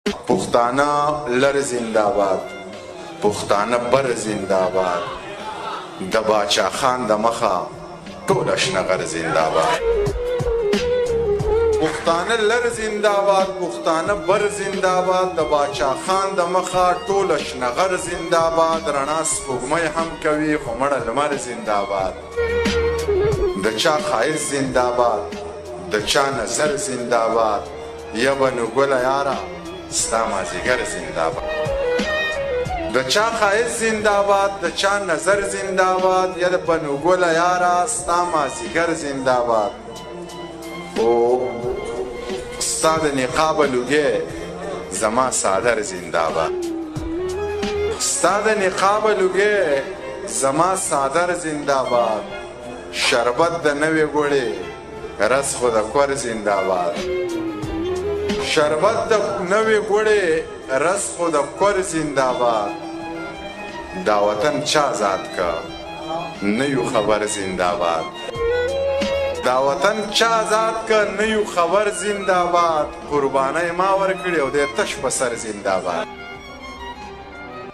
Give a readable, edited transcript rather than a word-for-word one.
پښتانه لر زنده‌باد، پښتانه بر زنده‌باد، د باچا خان د مخه ټول اشنغر زنده‌باد. پښتانه لر زنده‌باد، پښتانه بر زنده‌باد، د باچا خان د مخه ټول اشنغر زنده‌باد. رڼا سپوږمۍ هم کوي خو مړه لمر زنده‌باد. د چا ښایست زنده‌باد، د چا نظر زنده‌باد. یا به نو ګله یاره ستا مازدیګر زنده‌باد. د چا ښایست زنده‌باد، د چا نظر زنده‌باد. یا به نو ګله یاره ستا مازدیګر زنده‌باد. او ستا د نقابه لوګی زما صادر زنده‌باد. ستا د نقابه لوګی زما صادر زنده‌باد. شربت د نوې ګوړې رس خو د کور زنده‌باد. شربت د نوې ګوړې رس خو د کور زنده‌باد. دا وطن چا آزاد کا نه یو خبر زنده‌باد. دا وطن چا آزاد کا نه یو خبر زنده‌باد. قربانۍ ما ورکړې او د تش په سر زنده‌باد.